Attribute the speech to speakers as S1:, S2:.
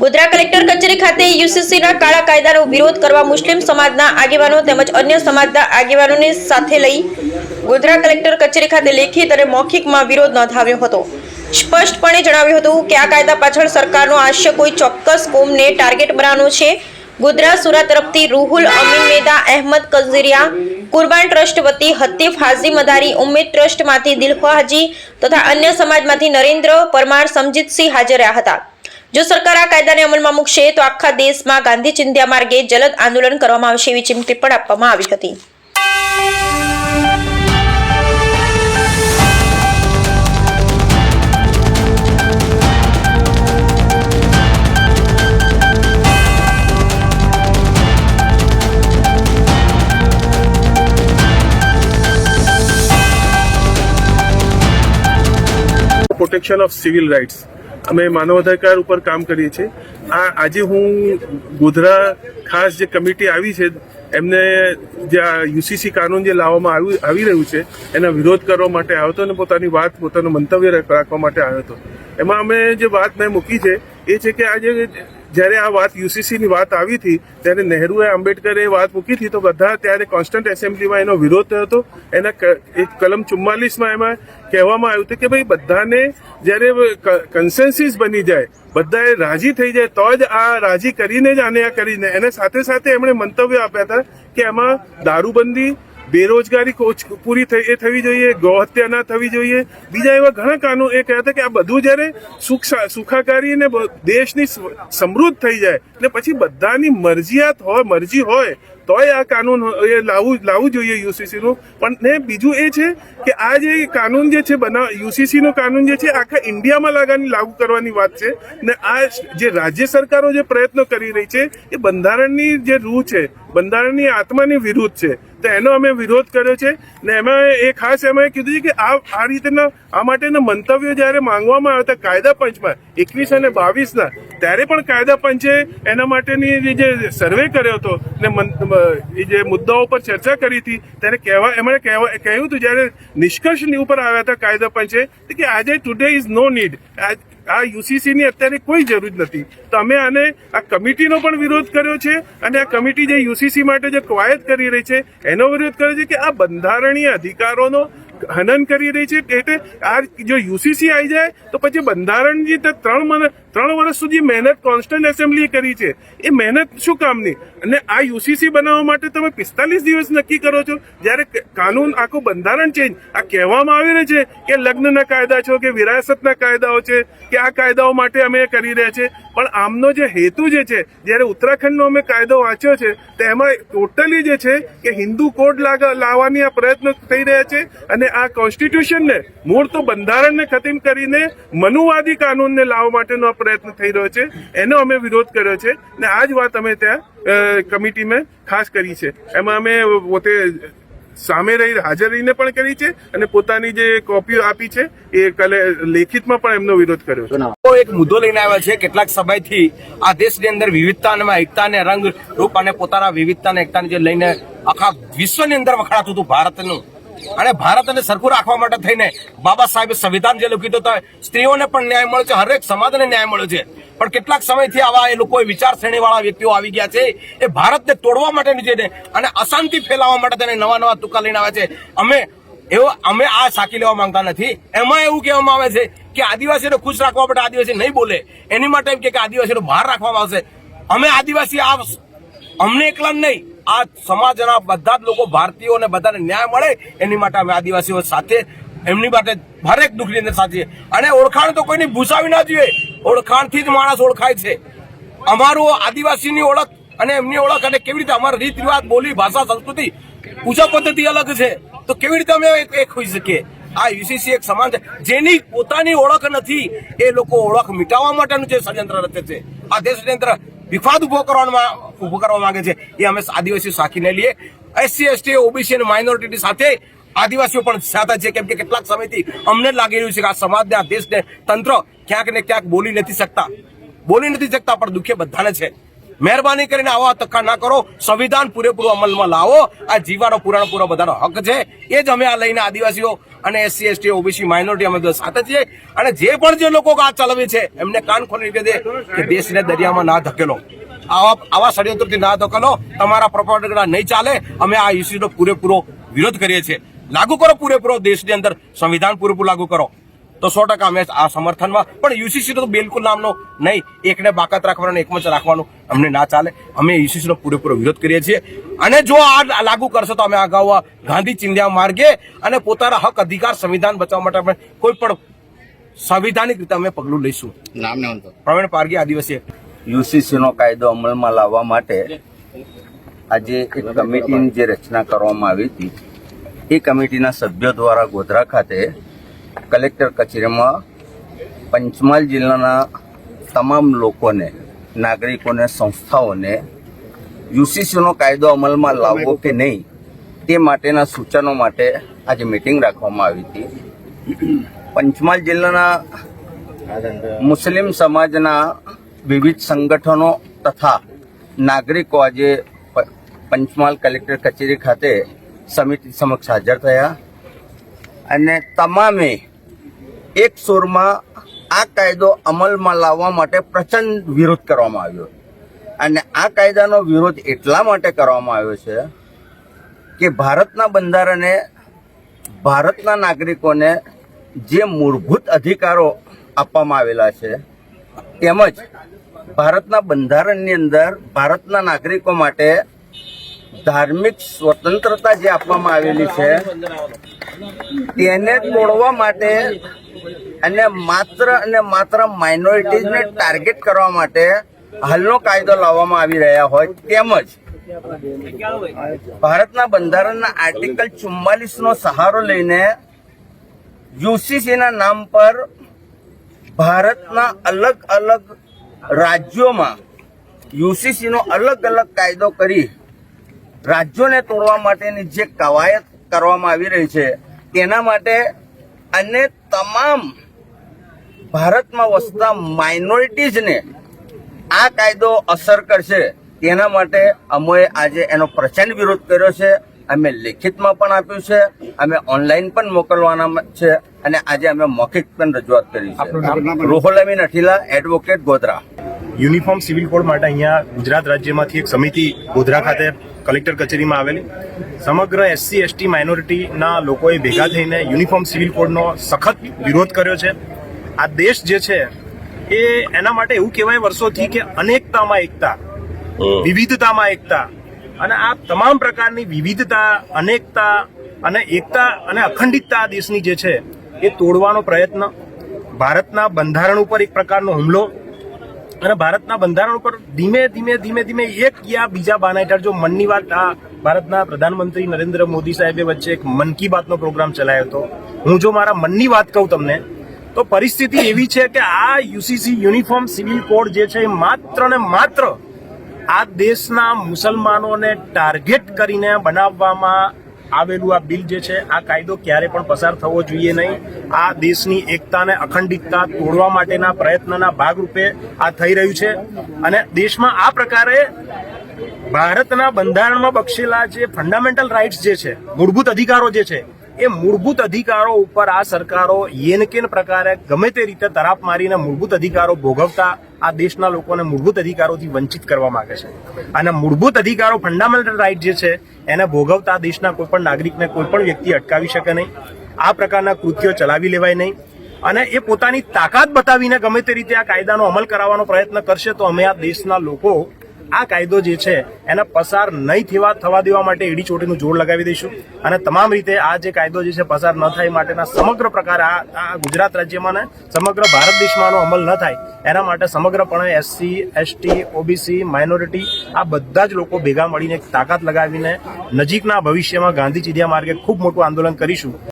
S1: Godhra collector કચેરી ખાતે યુસીસીના કાળા કાયદાનો વિરોધ કરવા મુસ્લિમ સમાજના આગેવાનો તેમજ અન્ય સમાજના આગેવાનોને સાથે લઈ ગોધરા કલેક્ટર કચેરી ખાતે લેખિત અને મૌખિકમાં વિરોધ નોંધાવ્યો હતો। સ્પષ્ટપણે જણાવ્યું હતું કે આ કાયદા પાછળ સરકારનો આશય કોઈ ચોક્કસ કોમને ટાર્ગેટ બનાવવાનો છે। ગોધરા સુરા તરફથી રૂહુલ અમીન મેદા, અહેમદ કઝરિયા, કુરબાન ટ્રસ્ટ વતી હતીફ હાજી મદારી, ઉમ્મેદ ટ્રસ્ટમાંથી દિલખા હાજી તથા અન્ય સમાજમાંથી નરેન્દ્ર પરમાર, સમજીતસિંહ હાજર રહ્યા હતા। જો સરકાર આ કાયદાને અમલમાં મૂકશે તો આખા દેશમાં ગાંધી ચિંધ્યા માર્ગે જલદ આંદોલન કરવામાં આવશે એવી ચીમકી પણ આપવામાં આવી હતી।
S2: પ્રોટેક્શન ઓફ સિવિલ રાઇટ્સ અમે માનવાધિકાર ઉપર કામ કરીએ છીએ। આજે હું ગોધરા ખાસ જે કમિટી આવી છે એમને જે યુસીસી કાનૂન જે લાવવામાં આવી રહ્યું છે એના વિરોધ કરવા માટે આવ્યો હતો અને પોતાની વાત, પોતાનું મંતવ્ય રાખવા માટે આવ્યો હતો। એમાં અમે જે વાત મેં મૂકી છે એ છે કે આજે જ્યારે આ વાત યુસીસીની વાત આવી હતી ત્યારે નહેરુએ, આંબેડકરે વાત મૂકી હતી તો બધા ત્યારે કોન્સ્ટન્ટ એસેમ્બલીમાં એનો વિરોધ થયો હતો। એના એક કલમ 44માં એમાં કહેવામાં આવ્યું હતું કે ભાઈ બધાને જ્યારે કન્સેન્સિસ બની જાય, બધાએ રાજી થઈ જાય તો જ આ રાજી કરીને જ આને આ કરીને એને સાથે સાથે એમણે મંતવ્ય આપ્યા હતા કે એમાં દારૂબંધી, બેરોજગારી પૂરી થવી જોઈએ, ગૌહત્યા ના થવી જોઈએ, બીજા એવા ઘણા કાનૂન એ કહ્યા હતા કે આ બધું જ્યારે સુખાકારી ને દેશની સમૃદ્ધ થઈ જાય ને પછી બધાની મરજી હોય તોય આ કાનૂન એ લાવવું જોઈએ યુસીસી નું। પણ ને બીજું એ છે કે આ જે કાનૂન જે છે યુસીસી નું કાનૂન જે છે આખા ઇન્ડિયામાં લાગુ કરવાની વાત છે ને આ જે રાજ્ય સરકારો જે પ્રયત્નો કરી રહી છે એ બંધારણની જે રૂહ છે, બંધારણની આત્માની વિરુદ્ધ છે। તો એનો અમે વિરોધ કર્યો છે ને એમાં એ ખાસ એમાં કીધું છે કે આ રીતના આ માટેના મંતવ્યો જ્યારે માંગવામાં આવ્યા હતા કાયદા પંચમાં 21 અને 22ના, ત્યારે પણ કાયદા પંચે એના માટેની જે સર્વે કર્યો હતો ને એ જે મુદ્દાઓ પર ચર્ચા કરી હતી ત્યારે એમણે કહ્યું હતું જ્યારે નિષ્કર્ષની ઉપર આવ્યા હતા કાયદા પંચે કે આજે ટુડે ઇઝ નો નીડ, આ યુસીસી ની અત્યારે કોઈ જરૂર નથી। તો અમે આને આ કમિટીનો પણ વિરોધ કર્યો છે અને આ કમિટી જે યુસીસી માટે જે કવાયત કરી રહી છે એનો વિરોધ કર્યો છે કે આ બંધારણીય અધિકારોનો હનન કરી રહી છે। એટલે આ જો યુસીસી આવી જાય તો પછી બંધારણની 3 વર્ષ સુધી મહેનત કોન્સ્ટન્ટ એસેમ્બલી કરી છે એ મહેનત શું કામની? અને આ યુસીસી બનાવવા માટે તમે 45 દિવસ નક્કી કરો છો જ્યારે કાનૂન આખું બંધારણ ચેન્જ આ કહેવામાં આવી રહ્યું છે કે લગ્નના કાયદા છે કે વિરાસતના કાયદાઓ છે કે આ કાયદાઓ માટે અમે કરી રહ્યા છે। પણ આમનો જે હેતુ જે છે, જ્યારે ઉત્તરાખંડનો અમે કાયદો વાંચ્યો છે તો એમાં ટોટલી જે છે કે હિન્દુ કોડ લાવવાની આ પ્રયત્નો થઈ રહ્યા છે અને આ કોન્સ્ટિટ્યુશનને મૂળ તો બંધારણને ખતમ કરીને મનુવાદી કાનૂનને લાવવા માટેનો આ પ્રયત્ન થઈ રહ્યો છે। એનો અમે વિરોધ કર્યો છે ને આ જ વાત અમે ત્યાં કમિટીમાં ખાસ કરી છે। એમાં અમે પોતે સામે હાજર રહીને પણ કરી છે અને પોતાની જે કોપીઓ આપી છે એ લેખિતમાં પણ એમનો વિરોધ કર્યો છે।
S3: એક મુદ્દો લઈને આવ્યા છે કેટલાક સમયથી આ દેશની અંદર વિવિધતા અને એકતા અને રંગ રૂપ અને પોતાના વિવિધતા અને એકતાને જે લઈને આખા વિશ્વની અંદર વખણાતું હતું ભારતનું, અને ભારતને સરખું રાખવા માટે થઈને બાબા સાહેબે સંવિધાન જે લખ્યું હતું સ્ત્રીઓને પણ ન્યાય મળે છે, હરેક સમાજને ન્યાય મળે છે। પણ કેટલાક સમયથી આવા એ લોકો વિચારશ્રેણી વાળા વ્યક્તિઓ આવી ગયા છે એ ભારતને તોડવા માટેની છે અને અશાંતિ ફેલાવવા માટે તેને નવા તુકા લઈને આવ્યા છે। અમે આ સાકી લેવા માંગતા નથી। એમાં એવું કહેવામાં આવે છે કે આદિવાસીને ખુશ રાખવા માટે આદિવાસી નહીં બોલે એની માટે એમ કે આદિવાસીનો બહાર રાખવામાં આવશે। અમે આદિવાસી અમને એકલા નહીં, આ સમાજના બધા જ લોકો ભારતીયોને બધાને ન્યાય મળે એની માટે અમે આદિવાસીઓ સાથે એમની માટે હરેક દુઃખની અંદર સાથે અને ઓળખાણ તો કોઈની ભૂસાવી ના જોઈએ, ઓળખાણથી જ માણસ ઓળખાય છે। અમારું આદિવાસીની ઓળખ અને એમની ઓળખ અને કેવી રીતે અમારા રીત રિવાજ, બોલી, ભાષા, સંસ્કૃતિ, પૂજા પદ્ધતિ અલગ છે તો કેવી રીતે અમે એક હોઈ શકીએ? આ યુસીસી એક સમાજ છે જેની પોતાની ઓળખ નથી, એ લોકો ઓળખ મિટાવવા માટેનું જે ષડયંત્ર રચે છે, આ દેશની અંદર વિવાદ ઉભો કરવા માંગે છે એ અમે આદિવાસીઓ સાખીને લઈએ। એસસી, એસટી, ઓબીસી અને માઇનોરિટી સાથે આદિવાસીઓ પણ સાથે છે કેમ કે કેટલાક સમયથી અમને લાગી રહ્યું છે કે આ સમાજને, આ દેશને તંત્ર ક્યાંક ને ક્યાંક બોલી નથી શકતા પણ દુઃખે બધાને છે। મહેરબાની કરીને આવા ધક્કા ના કરો, સંવિધાન પૂરેપૂરું અમલમાં લાવો, આ જીવાનો પૂરેપૂરો બધાનો હક છે। એ જ અમે આ લઈને આદિવાસીઓ અને એસસી એસટી ઓબીસી માઇનોરિટી અમે બધા સાથે છીએ અને જે પણ જે લોકો આ ચલાવે છે એમને કાન ખોલી કહી દે કે દેશને દરિયામાં ના ધકેલો, આવા ષડયંત્રથી ના ધકેલો, તમારા પ્રોપેગેન્ડા નહીં ચાલે. અમે આ યુસીસીનો પૂરેપૂરો વિરોધ કરીએ છીએ. લાગુ કરો પૂરેપૂરો દેશની અંદર સંવિધાન પૂરેપૂરું લાગુ કરો તો 100% અમે આ સમર્થનમાં. પણ યુસીસી તો બિલકુલ નામનો નહીં, એકને બાકાત રાખવાનું એકમંચ રાખવાનું અમને ના ચાલે. અમે યુસીસીનો પૂરેપૂરો વિરોધ કરીએ છીએ અને જો આ લાગુ કરશે તો અમે અગાઉ ગાંધી ચિંધ્યા માર્ગે અને પોતાના હક અધિકાર સંવિધાન બચાવવા માટે આપણે કોઈ પણ સંવિધાનિક રીતે અમે પગલું લઈશું. પ્રવીણ પારગી, આદિવાસી.
S4: યુસીસીનો કાયદો અમલમાં લાવવા માટે આજે એક કમિટીની જે રચના કરવામાં આવી હતી એ કમિટીના સભ્યો દ્વારા ગોધરા ખાતે કલેક્ટર કચેરીમાં પંચમહાલ જિલ્લાના તમામ લોકોને, નાગરિકોને, સંસ્થાઓને યુસીસીનો કાયદો અમલમાં લાવવો કે નહીં તે માટેના સૂચનો માટે આજે મીટિંગ રાખવામાં આવી હતી. પંચમહાલ જિલ્લાના મુસ્લિમ સમાજના વિવિધ સંગઠનો તથા નાગરિકો આજે પંચમહાલ કલેક્ટર કચેરી ખાતે સમિતિ સમક્ષ હાજર થયા અને તમામે એક સુરમાં આ કાયદો અમલમાં લાવવા માટે પ્રચંડ વિરોધ કરવામાં આવ્યો. અને આ કાયદાનો વિરોધ એટલા માટે કરવામાં આવ્યો છે કે ભારતના બંધારણે ભારતના નાગરિકોને જે મૂળભૂત અધિકારો આપવામાં આવેલા છે તેમજ ભારતના બંધારણની અંદર ભારતના નાગરિકો માટે ધાર્મિક સ્વતંત્રતા જે આપવામાં આવેલી છે તેને તોડવા માટે અને માત્ર માઇનોરિટીઝને ટાર્ગેટ કરવા માટે હાલનો કાયદો લાવવામાં આવી રહ્યા હોય તેમજ ભારતના બંધારણના આર્ટિકલ 44નો સહારો લઈને યુસીસીના નામ પર ભારતના અલગ અલગ રાજ્યોમાં યુસીસીનો અલગ અલગ કાયદો કરી રાજ્યોને તોડવા માટેની જે કવાયત કરવામાં આવી રહી છે તેના માટે અને તમામ ભારતમાં વસતા માઇનોરિટીઝને આ કાયદો અસર કરશે તેના માટે અમે આજે એનો પ્રચંડ વિરોધ કર્યો છે. અમે લેખિતમાં પણ આપ્યું છે, અમે ઓનલાઈન પણ મોકલવાના છે અને આજે અમે મૌખિક પણ રજૂઆત કરી છે. Rohal Amin Athila, advocate, Godhra.
S5: Uniform civil code માટે અહીંયા ગુજરાત રાજ્યમાંથી એક સમિતિ ગોધરા ખાતે કલેક્ટર કચેરીમાં આવેલી. સમગ્ર એસસી એસટી માઇનોરિટીના લોકોએ ભેગા થઈને યુનિફોર્મ સિવિલ કોડનો સખત વિરોધ કર્યો છે. આ દેશ જે છે એ એના માટે એવું કહેવાય વર્ષોથી કે અનેકતામાં એકતા, વિવિધતામાં એકતા, અને આ તમામ પ્રકારની વિવિધતા, અનેકતા અને એકતા અને અખંડિતતા દેશની જે છે એ તોડવાનો પ્રયત્ન, ભારતના બંધારણ ઉપર એક પ્રકારનો હુમલો અને ભારતના બંધારણ ઉપર ધીમે ધીમે એક યા બીજા બાના જો મનની વાત, આ ભારતના પ્રધાનમંત્રી નરેન્દ્ર મોદી સાહેબે વચ્ચે એક મન કી બાતનો પ્રોગ્રામ ચલાવ્યો હતો. હું જો મારા મનની વાત કહું તમને તો પરિસ્થિતિ એવી છે કે આ યુસીસી યુનિફોર્મ સિવિલ કોડ જે છે એ માત્ર ને માત્ર આ દેશના મુસલમાનોને ટાર્ગેટ કરીને બનાવવામાં આવેલું આ બિલ જે છે, આ કાયદો ક્યારે પણ પસાર થવો જોઈએ નહીં. આ દેશની એકતા અને અખંડિતતા તોડવા માટેના પ્રયત્નના ભાગરૂપે આ થઈ રહ્યું છે. અને દેશમાં આ પ્રકારે ભારતના બંધારણમાં બક્ષેલા જે ફંડામેન્ટલ રાઇટ્સ જે છે, મૂળભૂત અધિકારો જે છે, એ મૂળભૂત અધિકારો ઉપર આ સરકારો યેન કેન પ્રકારે ગમે તે રીતે તરાપ મારીને મૂળભૂત અધિકારો ભોગવતા આ દેશના લોકોને મૂળભૂત અધિકારોથી વંચિત કરવા માંગે છે. અને મૂળભૂત અધિકારો, ફંડામેન્ટલ રાઇટ જે છે એને ભોગવતા દેશના કોઈ પણ નાગરિકને કોઈ પણ વ્યક્તિ અટકાવી શકે નહીં. આ પ્રકારના કૃત્યો ચલાવી લેવાય નહીં. અને એ પોતાની તાકાત બતાવીને ગમે તે રીતે આ કાયદાનો અમલ કરાવવાનો પ્રયત્ન કરશે તો અમે આ દેશના લોકો આ કાયદો જે છે એને પસાર નહીં થવા દેવા માટે એડી ચોટીનું જોર લગાવી દઈશું. અને તમામ રીતે આ જે કાયદો જે છે પસાર ન થાય માટેના સમગ્ર પ્રકારે આ ગુજરાત રાજ્યમાં ને સમગ્ર ભારત દેશમાં અમલ ન થાય એના માટે સમગ્રપણે એસસી એસટી ઓબીસી માઇનોરિટી આ બધા જ લોકો ભેગા મળીને તાકાત લગાવીને નજીકના ભવિષ્યમાં ગાંધી ચિંધ્યા માર્ગે ખૂબ મોટું આંદોલન કરીશું.